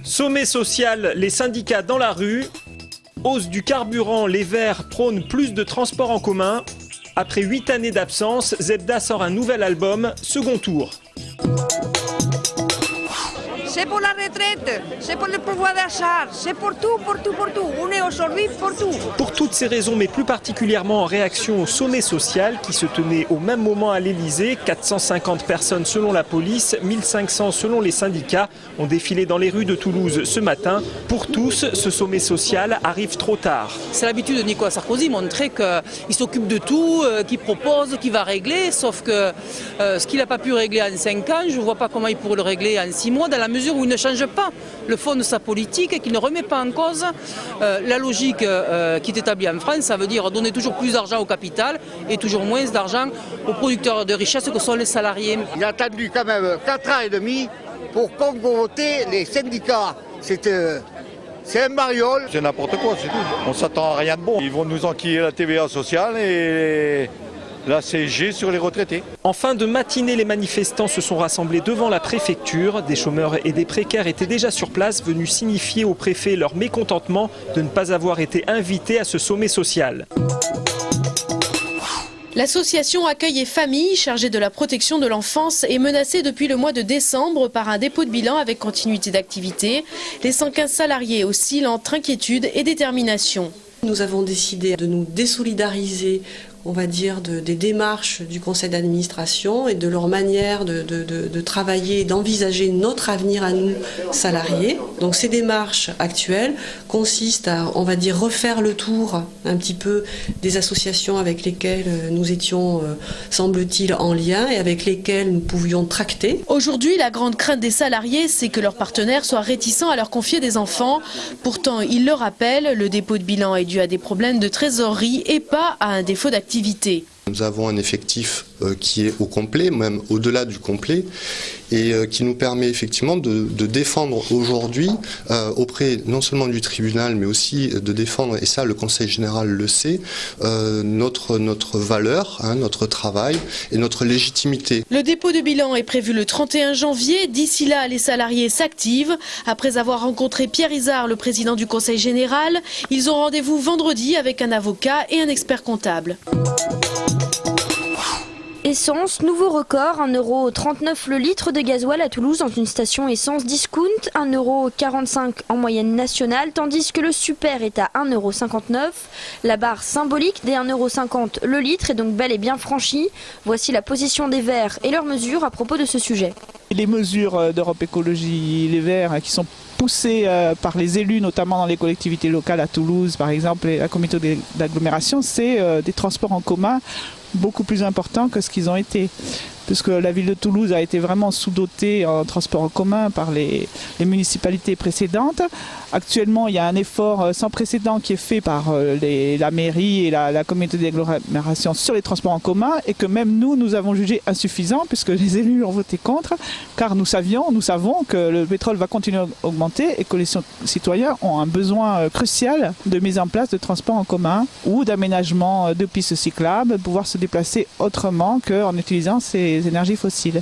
Sommet social, les syndicats dans la rue. Hausse du carburant, les Verts prônent plus de transports en commun. Après 8 années d'absence, Zebda sort un nouvel album, second tour. C'est pour la retraite, c'est pour le pouvoir d'achat, c'est pour tout, pour tout, pour tout. On est aujourd'hui pour tout. Pour toutes ces raisons, mais plus particulièrement en réaction au sommet social qui se tenait au même moment à l'Elysée, 450 personnes selon la police, 1500 selon les syndicats ont défilé dans les rues de Toulouse ce matin. Pour tous, ce sommet social arrive trop tard. C'est l'habitude de Nicolas Sarkozy, montrer qu'il s'occupe de tout, qu'il propose, qu'il va régler, sauf que ce qu'il n'a pas pu régler en 5 ans, je ne vois pas comment il pourrait le régler en 6 mois, dans la mesure où il ne change pas le fond de sa politique et qu'il ne remet pas en cause la logique qui est établie en France. Ça veut dire donner toujours plus d'argent au capital et toujours moins d'argent aux producteurs de richesse que sont les salariés. Il a attendu quand même 4 ans et demi pour convoquer les syndicats. C'est un mariole. C'est n'importe quoi, c'est tout. On ne s'attend à rien de bon. Ils vont nous enquiller la TVA sociale et la CSG sur les retraités. En fin de matinée, les manifestants se sont rassemblés devant la préfecture. Des chômeurs et des précaires étaient déjà sur place, venus signifier au préfet leur mécontentement de ne pas avoir été invités à ce sommet social. L'association Accueil et Famille, chargée de la protection de l'enfance, est menacée depuis le mois de décembre par un dépôt de bilan avec continuité d'activité. Les 115 salariés oscillent entre inquiétude et détermination. Nous avons décidé de nous désolidariser, on va dire, des démarches du conseil d'administration et de leur manière de travailler et d'envisager notre avenir à nous, salariés. Donc ces démarches actuelles consistent à, on va dire, refaire le tour un petit peu des associations avec lesquelles nous étions, semble-t-il, en lien et avec lesquelles nous pouvions tracter. Aujourd'hui, la grande crainte des salariés, c'est que leurs partenaires soient réticents à leur confier des enfants. Pourtant, ils le rappellent, le dépôt de bilan est dû à des problèmes de trésorerie et pas à un défaut d'activité. Nous avons un effectif qui est au complet, même au-delà du complet, et qui nous permet effectivement de défendre aujourd'hui auprès non seulement du tribunal, mais aussi de défendre, et ça le Conseil général le sait, notre valeur, notre travail et notre légitimité. Le dépôt de bilan est prévu le 31 janvier. D'ici là, les salariés s'activent. Après avoir rencontré Pierre Izard, le président du Conseil général, ils ont rendez-vous vendredi avec un avocat et un expert comptable. Essence, nouveau record, 1,39 € le litre de gasoil à Toulouse dans une station essence discount, 1,45 € en moyenne nationale, tandis que le super est à 1,59 €. La barre symbolique des 1,50 € le litre est donc bel et bien franchie. Voici la position des Verts et leurs mesures à propos de ce sujet. Les mesures d'Europe Écologie Les Verts qui sont poussées par les élus, notamment dans les collectivités locales à Toulouse, par exemple, et la communauté d'agglomération, c'est des transports en commun beaucoup plus importants que ce qu'ils ont été. Puisque la ville de Toulouse a été vraiment sous-dotée en transport en commun par les municipalités précédentes. Actuellement, il y a un effort sans précédent qui est fait par la mairie et la communauté d'agglomération sur les transports en commun et que même nous avons jugé insuffisant puisque les élus ont voté contre, car nous savons que le pétrole va continuer à augmenter et que les citoyens ont un besoin crucial de mise en place de transports en commun ou d'aménagement de pistes cyclables, pouvoir se déplacer autrement qu'en utilisant ces énergies fossiles.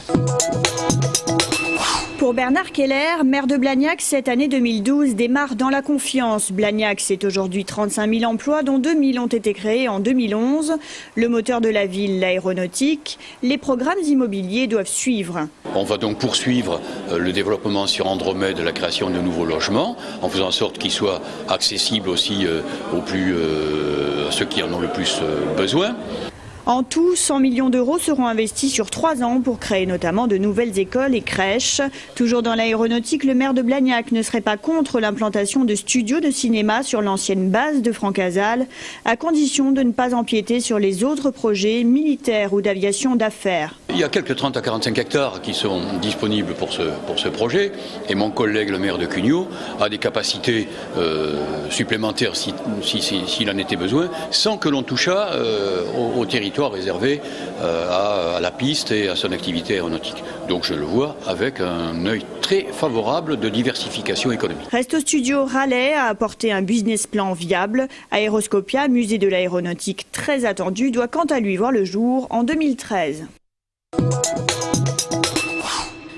Pour Bernard Keller, maire de Blagnac, cette année 2012 démarre dans la confiance. Blagnac, c'est aujourd'hui 35 000 emplois, dont 2 000 ont été créés en 2011. Le moteur de la ville, l'aéronautique, les programmes immobiliers doivent suivre. On va donc poursuivre le développement sur Andromède, la création de nouveaux logements, en faisant en sorte qu'ils soient accessibles aussi à ceux qui en ont le plus besoin. En tout, 100 millions d'euros seront investis sur 3 ans pour créer notamment de nouvelles écoles et crèches. Toujours dans l'aéronautique, le maire de Blagnac ne serait pas contre l'implantation de studios de cinéma sur l'ancienne base de Francazal, à condition de ne pas empiéter sur les autres projets militaires ou d'aviation d'affaires. Il y a quelques 30 à 45 hectares qui sont disponibles pour ce projet et mon collègue le maire de Cugnaux a des capacités supplémentaires s'il en était besoin, sans que l'on touchât au territoire réservé à la piste et à son activité aéronautique. Donc je le vois avec un œil très favorable de diversification économique. Resto Studio Raleigh a apporté un business plan viable. Aéroscopia, musée de l'aéronautique très attendu, doit quant à lui voir le jour en 2013.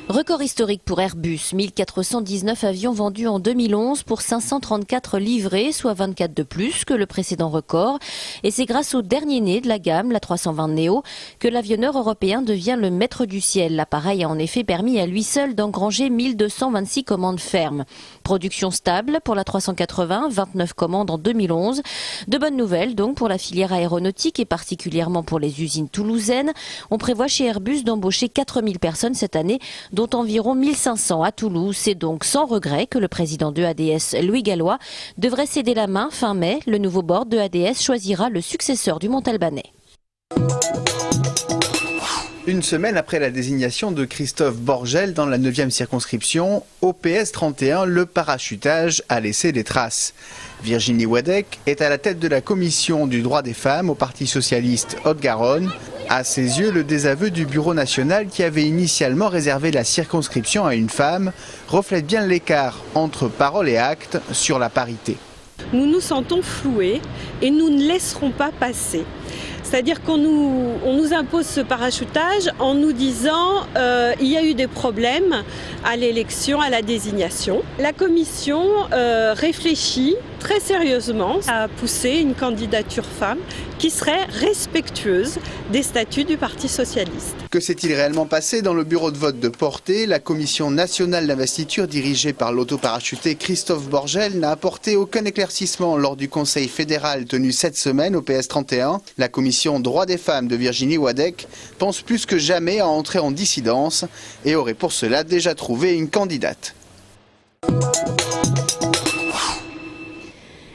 Record historique pour Airbus, 1419 avions vendus en 2011 pour 534 livrés, soit 24 de plus que le précédent record. Et c'est grâce au dernier né de la gamme, la 320 Neo, que l'avionneur européen devient le maître du ciel. L'appareil a en effet permis à lui seul d'engranger 1226 commandes fermes. Production stable pour la 380, 29 commandes en 2011. De bonnes nouvelles donc pour la filière aéronautique et particulièrement pour les usines toulousaines. On prévoit chez Airbus d'embaucher 4000 personnes cette année, dont environ 1500 à Toulouse. C'est donc sans regret que le président de ADS, Louis Gallois, devrait céder la main fin mai. Le nouveau board de ADS choisira le successeur du Montalbanais. Une semaine après la désignation de Christophe Borgel dans la 9e circonscription, au PS 31, le parachutage a laissé des traces. Virginie Wadek est à la tête de la commission du droit des femmes au Parti socialiste Haute-Garonne. À ses yeux, le désaveu du Bureau national qui avait initialement réservé la circonscription à une femme reflète bien l'écart entre parole et acte sur la parité. Nous nous sentons floués et nous ne laisserons pas passer. C'est-à-dire qu'on nous impose ce parachutage en nous disant il y a eu des problèmes à l'élection, à la désignation. La commission réfléchit très sérieusement à pousser une candidature femme qui serait respectueuse des statuts du Parti socialiste. Que s'est-il réellement passé dans le bureau de vote de Portet? La commission nationale d'investiture dirigée par l'autoparachuté Christophe Borgel n'a apporté aucun éclaircissement lors du conseil fédéral tenu cette semaine au PS 31. La commission droit des femmes de Virginie Wadek pense plus que jamais à entrer en dissidence et aurait pour cela déjà trouvé une candidate.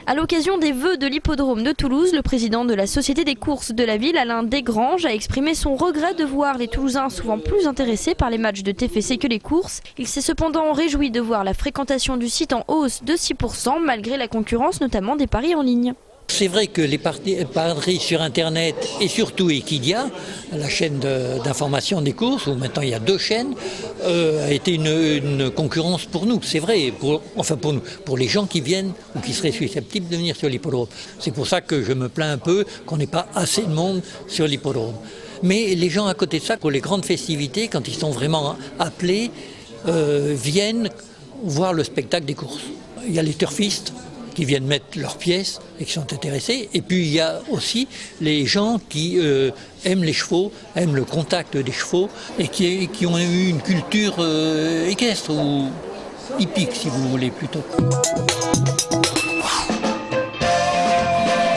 À l'occasion des vœux de l'hippodrome de Toulouse, le président de la Société des courses de la ville, Alain Desgranges, a exprimé son regret de voir les Toulousains souvent plus intéressés par les matchs de TFC que les courses. Il s'est cependant réjoui de voir la fréquentation du site en hausse de 6% malgré la concurrence notamment des paris en ligne. C'est vrai que les paris sur Internet et surtout Equidia, la chaîne d'information des courses, où maintenant il y a 2 chaînes, a été une concurrence pour nous. C'est vrai, pour nous, pour les gens qui viennent ou qui seraient susceptibles de venir sur l'hippodrome. C'est pour ça que je me plains un peu qu'on n'ait pas assez de monde sur l'hippodrome. Mais les gens à côté de ça, pour les grandes festivités, quand ils sont vraiment appelés, viennent voir le spectacle des courses. Il y a les turfistes qui viennent mettre leurs pièces et qui sont intéressés. Et puis il y a aussi les gens qui aiment les chevaux, aiment le contact des chevaux et qui ont eu une culture équestre ou hippique si vous voulez plutôt.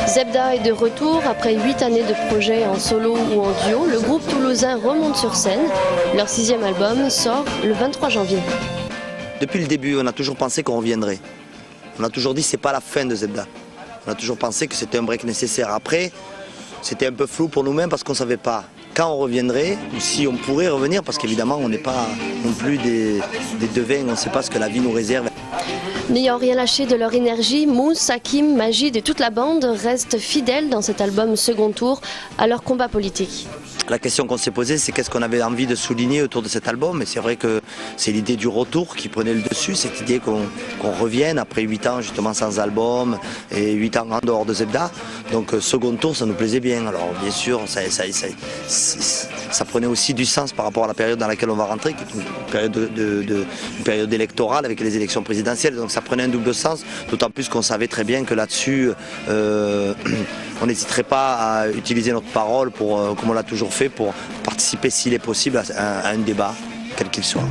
Zebda est de retour après 8 années de projet en solo ou en duo. Le groupe toulousain remonte sur scène. Leur 6e album sort le 23 janvier. Depuis le début, on a toujours pensé qu'on reviendrait. On a toujours dit que ce n'est pas la fin de Zebda. On a toujours pensé que c'était un break nécessaire. Après, c'était un peu flou pour nous-mêmes parce qu'on ne savait pas quand on reviendrait ou si on pourrait revenir parce qu'évidemment on n'est pas non plus des devins, on ne sait pas ce que la vie nous réserve. N'ayant rien lâché de leur énergie, Mousse, Hakim, Majid et toute la bande restent fidèles dans cet album second tour à leur combat politique. La question qu'on s'est posée, c'est qu'est-ce qu'on avait envie de souligner autour de cet album. Et c'est vrai que c'est l'idée du retour qui prenait le dessus, cette idée qu'on revienne après 8 ans justement sans album et 8 ans en dehors de Zebda. Donc second tour, ça nous plaisait bien. Alors bien sûr, ça prenait aussi du sens par rapport à la période dans laquelle on va rentrer, qui est une période électorale avec les élections présidentielles. Donc ça prenait un double sens, d'autant plus qu'on savait très bien que là-dessus, on n'hésiterait pas à utiliser notre parole pour, comme on l'a toujours fait, pour participer s'il est possible à un débat, quel qu'il soit.